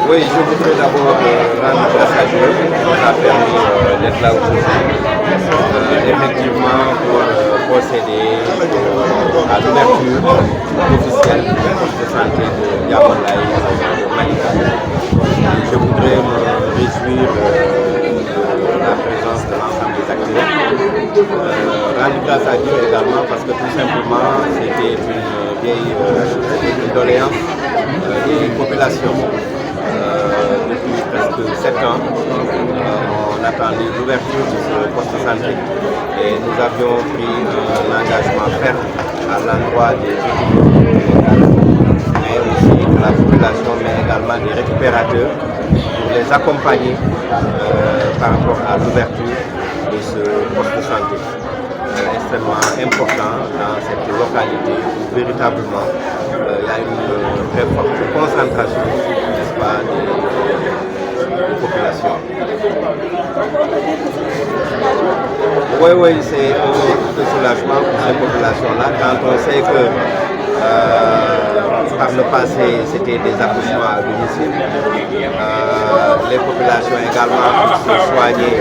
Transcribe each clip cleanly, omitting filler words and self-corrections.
Oui, je voudrais d'abord rendre grâce à Dieu qui nous a permis d'être là aujourd'hui. Effectivement, pour procéder à l'ouverture officielle du poste de santé de Diamalaye au Malika. Je voudrais me réjouir de la présence de l'ensemble des acteurs. Rendre grâce à Dieu également parce que tout simplement c'était une vieille doléance des populations. Depuis presque 7 ans, on attendait l'ouverture de ce poste de santé et nous avions pris un engagement ferme à l'endroit des équipes locales, mais aussi de la population, mais également des récupérateurs pour les accompagner par rapport à l'ouverture de ce poste de santé. Extrêmement important dans cette localité où véritablement il y a une très forte concentration, n'est-ce pas, des populations. Oui, c'est un peu de soulagement pour ces populations-là quand on sait que par le passé c'était des accouchements à domicile. Les populations également pour se soigner,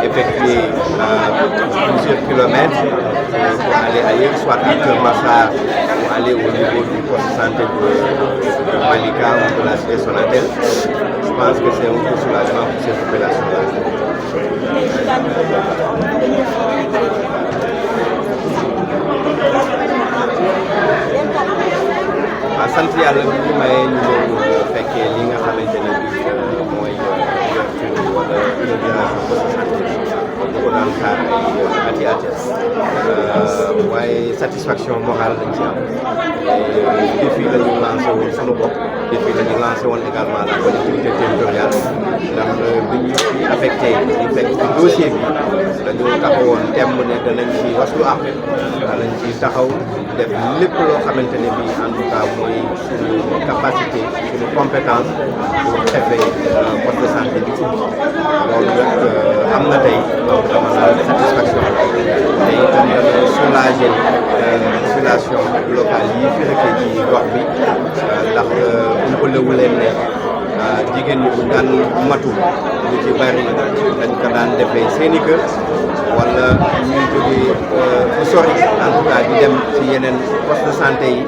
effectuer plusieurs kilomètres pour aller ailleurs, soit à Kermassar ou aller au niveau du poste de santé de Malika ou de la cité Sonatel. Je pense que c'est un peu soulagement pour ces populations-là. sant yàlla bi ñu mayee ñu ñëw fekkee li nga xamante ne bii mooy ouverture wala inauguration poste de santé kon ñu ko daan xaar ay ati waaye satisfaction morale lañ ci am défi la ñu lancé woon sunu bopp défi la ñu lancé woon également la collectivité territoriale ndax bi ñu fi affecté ñu fekk ci dossier bi dañu taxawoon temm ne danañ ci waslu àq danañ ci taxaw def lépp loo xamante ne bii en tout cas mooy suñu capacité suñu compétence pour defee poste de santé bi loolu nag am na tey donc dama naan satisfaction te itam dana soulager population locale yi fi nekkee ci gox bi ndax bu ko lëwu leen ne jigéen ñi bu daan matu lu ci bari dañ ko daan defee seeni kër wala ñuy jógee fu sori en tout cas di dem ci yeneen poste de santé yi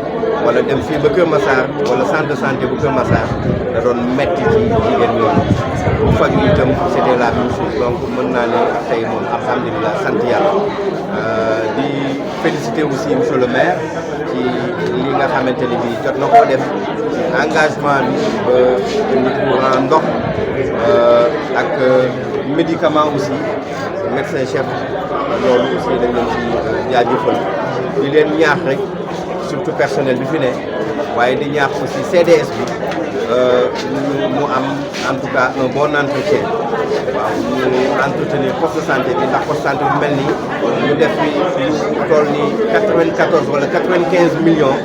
wala dem fii ba Kër Massar wala centre de santé bu Kër Massar da doon metti ci jigéen ñooñu bu faju itam c'était la même chose donc mën naa ne tey moom alhamdulilah sant yàlla di féliciter aussi monsieur le maire ci li nga xamante ni bii jot na koo def ci engagement bi ba indi courant ndox ak médicament aussi médecin chef loolu aussi dañ leen ci jaajëfal di leen ñaax rek surtout personnel bi fi ne waaye di ñaax aussi CDS bi mu am en tout cas un bon entretien waaw ñu entretenir poste de santé bi ndax poste de santé bu mel nii ñu def fi lu toll ni 94 wala 95 millions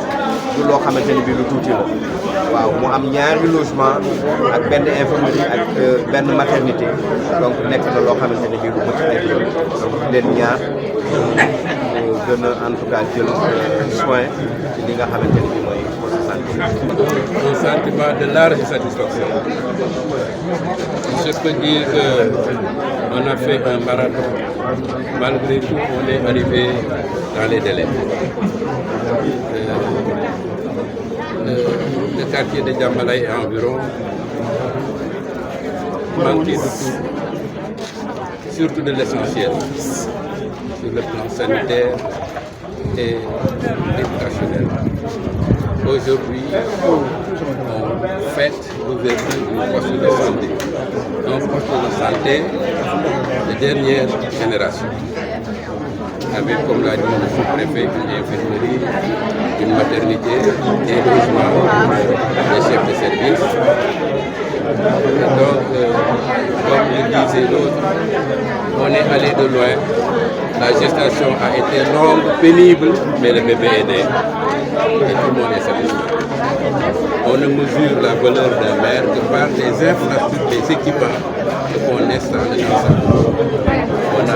du loo xamante ni bii lu tuuti la waaw mu am ñaari logement ak benn infirmerie ak benn maternité donc nekk na loo xamante ni bii lu mucc ayib la donc di leen ñaar gën a en tout cas jël soin ci li nga xamante ni bii mooy poste de santé. Un sentiment de large satisfaction. Je peux dire qu'on a fait un marathon. Malgré tout, on est arrivé dans les délais. Le quartier de Diamalaye et environ manquait de tout, surtout de l'essentiel, sur le plan sanitaire et éducationnel. Aujourd'hui, on fête l'ouverture du poste de santé. Un poste de santé de dernière génération. Avec, comme l'a dit le sous-préfet, une infirmerie, une maternité, des logements, des chefs de service. Et donc, comme le disait l'autre, on est allé de loin. La gestation a été longue, pénible, mais le bébé est né. Et tout le monde est satisfait. On ne mesure la valeur d'un maire que par les infrastructures, les équipements qu'on installe dans sa cour. On a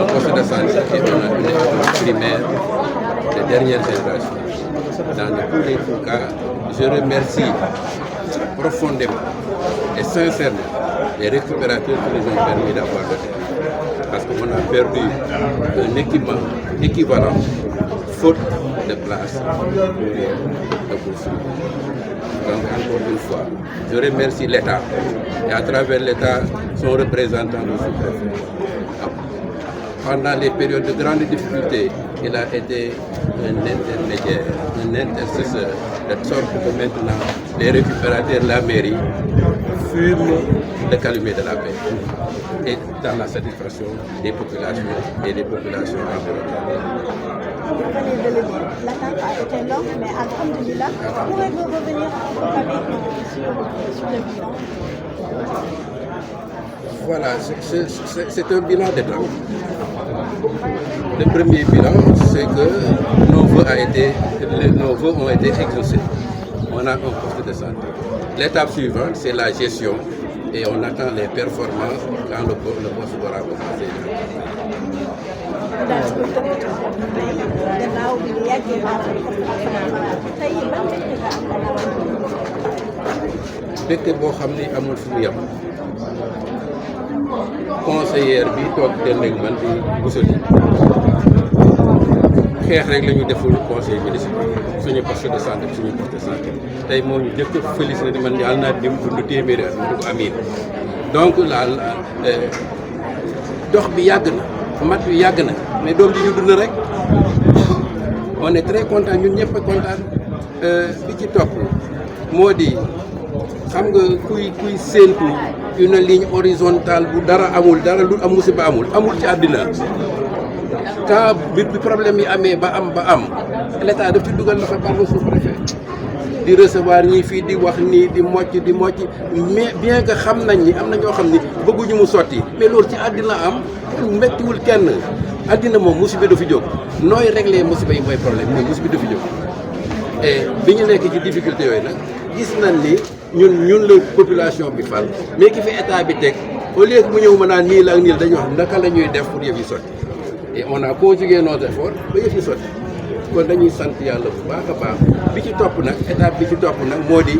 un poste de santé et on a une école primaire des dernières générations. Dans tous les cas, je remercie profondément et sincèrement les récupérateurs qui nous ont permis d'avoir le terrain. Parce qu'on a perdu un équipement équivalent, faute de place de poursuite. Donc encore une fois, je remercie l'État et à travers l'État, son représentant, le sous-préfet. Pendant les périodes de grande difficulté, il a été un intermédiaire, un intercesseur, de sorte que maintenant les récupérateurs de la mairie fument le calumet de la paix et dans la satisfaction des populations et des populations environnementales. Vous venez de le dire, l'attaque a été longue, mais alhamdoulilah, pourrez-vous revenir sur le bilan? Voilà, c'est un bilan d'État. Le premier bilan, c'est que nos vœux ont été exaucés. On a un poste de santé. L'étape suivante, c'est la gestion et on attend les performances quand le poste aura commencé. mbégte boo xam ni amul fu mu yem conseillère bi toog den ak man di busali xeex rek la ñu deful conseil municipal suñu poste de santé suñu poste de santé tey moo ñu jëkk félicité ni man yàlla naa dim dund téeméeri at ma di ko amiin donc dox bi yàgg na mat bi yàgg na mais doom ji ñu dund rek on est très content ñun ñëpp kontaan bi ci topp moo di xam nga kuy séentu une ligne horizontale bu dara amul dara lu am musiba amul ci àddina quand bi problème yi amee ba am l'état daf ci dugal loxo par le sous-préfet di recevoir ñii fii di wax nii di mocc mais bien que xam nañ ni am na ñoo xam ni bëgguñu mu sotti mais loolu ci àddina am méttiwul kenn àddina moom musiba du fi jóg nooy régler musiba yi mooy problème mooy musiba du fi jóg et bi ñu nekk ci difficulté yooyu nag gis nañ ni ñun la population bi fal mais ki fi état bi teg au lieu que mu ñëw mën naan nii la ak nii la dañuy wax naka la ñuy def pour yëf yi sotti et on a conjugué nos efforts ba yëf yi sotti kon dañuy sant yàlla bu baax a baax bi ci topp nag étape bi ci topp nag moo di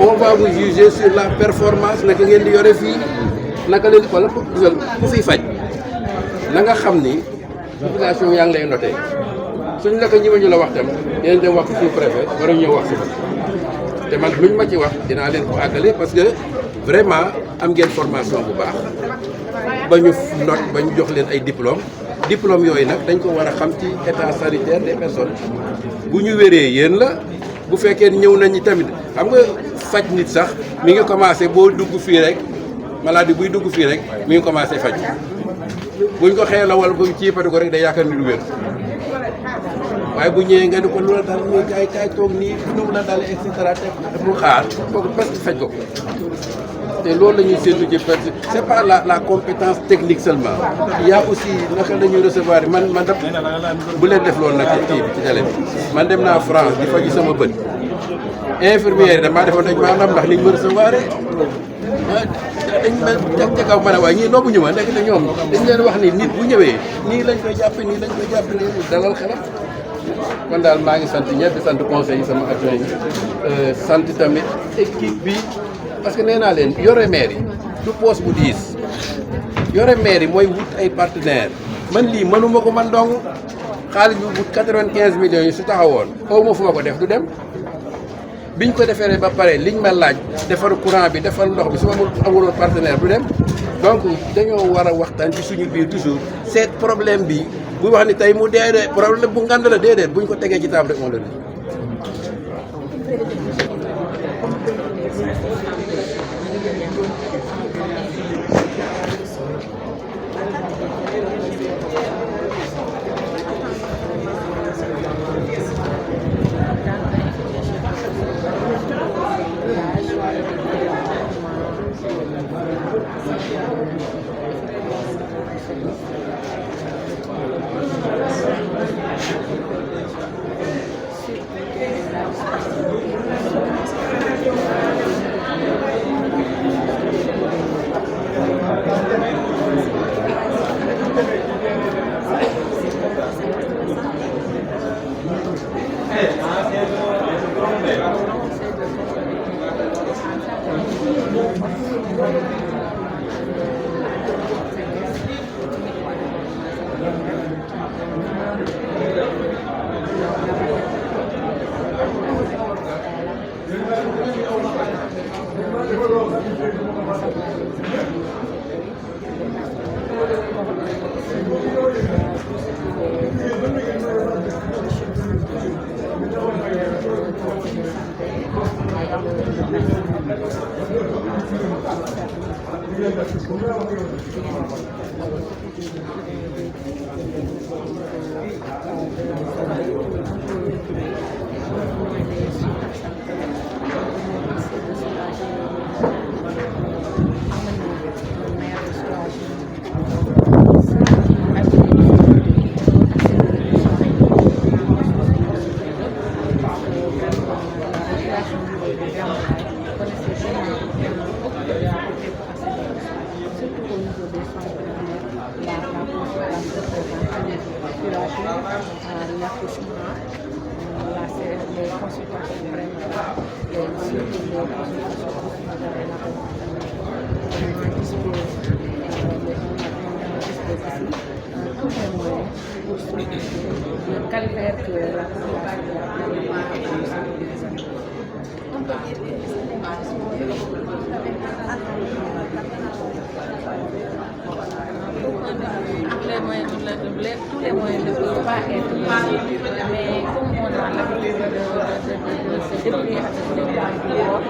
on va vous juger sur la performance naka ngeen di yore fii naka leen wala ku fiy faj na nga xam ni population yaa ngi lay noté suñ la ko ñi ma ñu la wax tam dinañ dem wax ci préfet war a ñëw wax si te man luñ ma ci wax dinaa leen ko àggale parce que vraiment am ngeen formation bu baax ba ñu note ba ñu jox leen ay diplôme yooyu nag dañ ko war a xam ci état sanitaire des personnes bu ñu wéree yéen la bu fekkee ñëw nañu tamit xam nga faj nit sax mi ngi commencé boo dugg fii rek maladie buy dugg fii rek mi ngi commencé faj buñ ko xeela wala bu ciipati ko rek day yaakaar ni du wér waaye bu ñëwee nga ni ko lu la dal nii kaay toog nii nu mu la dal et cetera te mu xaar kooku parce que faj ko te loolu la ñuy séntu ci parce que c'est pas la compétence technique seulement il y a aussi naka la ñuy recevoir man def bu leen def loolu nag ci kii bi ci télé bi man dem naa France di faju sama bët infirmière yi damaa defoon dañ maa ndam ndax niñ ma recevoir dañ ma teg ca kaw ma ne waaye ñii noobuñu ma nekk te ñoom dañ leen wax ni nit bu ñëwee nii lañ koy jàppe nii lañ koy jàppe nii dalal xelam kon daal maa ngi sant ñëpp di sant conseil yi sama adjoint yi sant tamit équipe bi parce que nee naa leen yore maire yi du poste bu diis yore maire yi mooy wut ay partenaires man lii mënuma ko man dong xaalis bi wut 95 millions yi su taxawoon xaw ma fu ma ko def du dem biñ ko defee ba pare liñ ma laaj defar courant bi defar ndox bi su ma amuloon partenaire du dem donc dañoo war a waxtaan ci suñu biir toujours seet problème bi bu wax ni tey mu dee de problème bu ngand la déedéet buñ ko tegee ci table rek on le dit. Tous les moyens ne peuvent pas être possibles, mais comme on a l'habitude de se débrouiller avec les moyens du bord,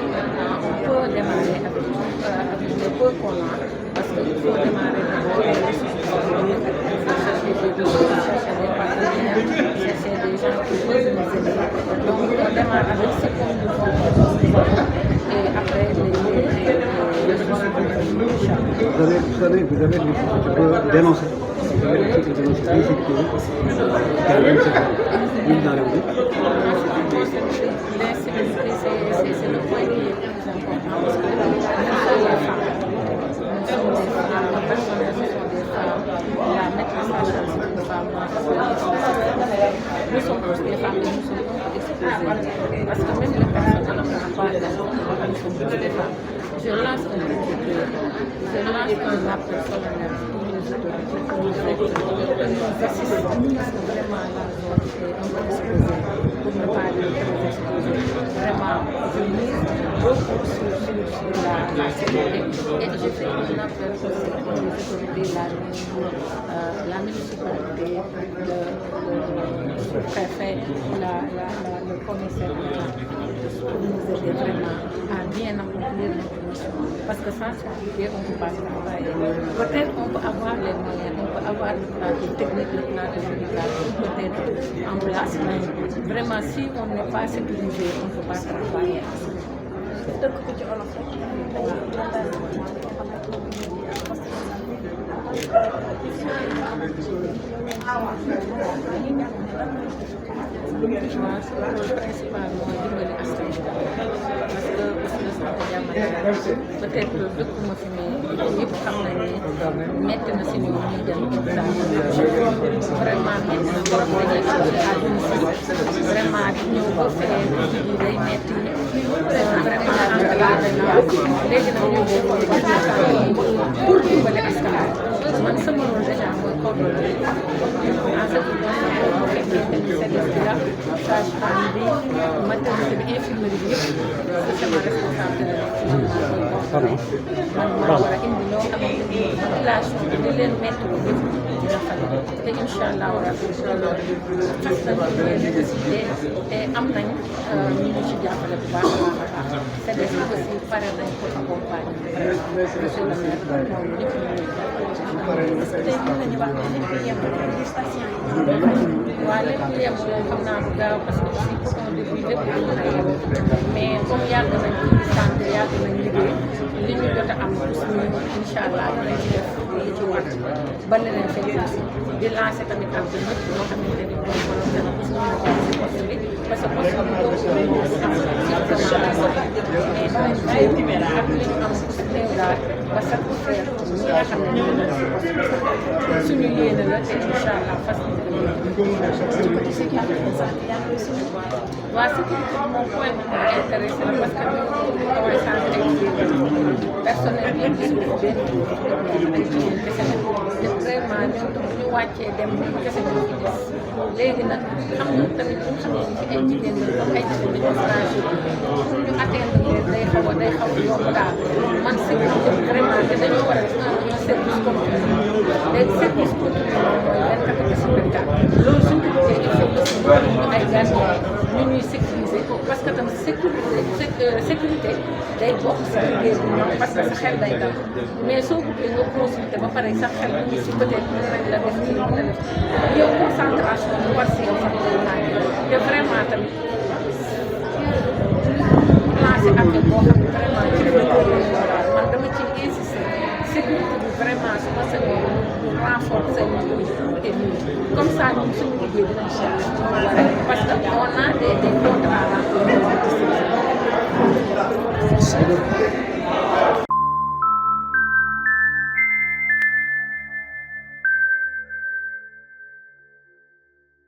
on peut démarrer avec les peu qu'on a, parce qu'il faut démarrer d'abord les ressources disponibles, il faut chercher des ressources, chercher des partenaires, chercher des gens qui peuvent nous aider. Donc on démarre avec ce qu'on nous propose et après les ressources disponibles. Vous avez tu peux dénoncer. Vous avez des trucs de dénoncer l'insécurité. L'insécurité, c'est le point qui est le plus important parce que nous sommes des femmes. Nous sommes des femmes, les personnels sont des femmes, la maîtresse à charge c'est une femme, nous sommes tous des femmes et nous sommes tous exposés. Parce que même les personnes qui n'ont pas d'enfants, nous sommes tous des femmes. Je lance un petit peu, je lance un appel solennel pour les autorités, pour nous aider, pour nous assister, parce que vraiment la zone est un peu exposée, pour ne pas dire très exposée. Vraiment, je mise beaucoup sur la sécurité et je fais un appel aussi pour les autorités, la municipalité, le préfet, le commissaire, pour nous aider vraiment à bien accomplir notre mission. Parce que sans sécurité, on ne peut pas travailler. Peut-être on peut avoir les moyens, on peut avoir le plateau technique, le plateau médical, peut-être en place, mais vraiment, si on n'est pas sécurisé, on ne peut pas travailler. Principalement dimbali askan wi parce que business dafa jamono peut-être dëkkuma fi mais yëpp xam nañ ne métti na si ñoom ñuy dem vraiment métti na trop dañuy am à domicile vraiment di ñëw ba fee ji day métti vraiment enclavé na léegi nag ñoo bokkoon pour dimbali askan wi man sama rôle déjà mooy coordonner en ce qui concerne bu fekkee ne service bi la sage-femme bi maternité bi infirmerie bi yëpp sama responsabilité la man maa war a indi loo xamante ni population bi di leen mettre ko yëpp dina fay te incha allah rabbi fas nañu nécessité te am nañ ñu ngi ci jàppale bu baax a baax CDS bi aussi pare nañ pour accompagner monsieur le maire moom ñëpp ñu ngi est-ce que tey mën nañu wax ne lépp yemb ngir patient yi. waaw lépp yemb xam naa bu gaaw parce que aussi pour un début lépp lu mën a yemb mais comme yàgg nañ ci santé yàgg nañ liggéey li ñu jot a am tous ñu incha allah dinañ ci def li ci war ba leneen fekk aussi di lancer tamit ak ñëpp ñoo xamante ni ñoom volonté na pour ñu si poste bi parce que poste bi doo ko mais ak li ñu am pour néew daal ba satisfaire ñi nga xam ne ñoo nekk si poste bi suñu yéene la te incha allah fas Côté sécurité santé yaa ngi aussi. waa sécurité bi moom point bu ma intéressé la parce que bi ñu ko waxee santé personnel bi yëpp gis nga benn ay jigéen kese semaine te vraiment ñoom tam bu ñu wàccee dem ñu kese ñu fi gis léegi nag xam nga tamit bu ñu xamee ni fi ay jigéen lañ comme ay jigéen dañoo fragile pour ñu atteindre leen day xaw a yomb daal man sécurité vraiment te dañoo war a def un service continu léegi service continu mooy 24 heures sur 24 loolu suñ ko bëggee il faut que ñu ay gardien ñu ñuy sécuriser parce que tamit sécurité day bokk si liggéey bi ñoom parce que sa xel day dal mais soo bëggee nga consulter ba pare sa xel ñu si peut-être mën nañ la def ci mën na def yow concentration bu war si yow sax day manqué te vraiment tamit lancé appel boo xam ne vraiment ci la daal man dama ci insister sécurité bi vraiment su ma sañoon ñu renforcer ñu et nii comme ça ñun suñu liggéey dinañ chercher ci mu war parce que on a des contrats là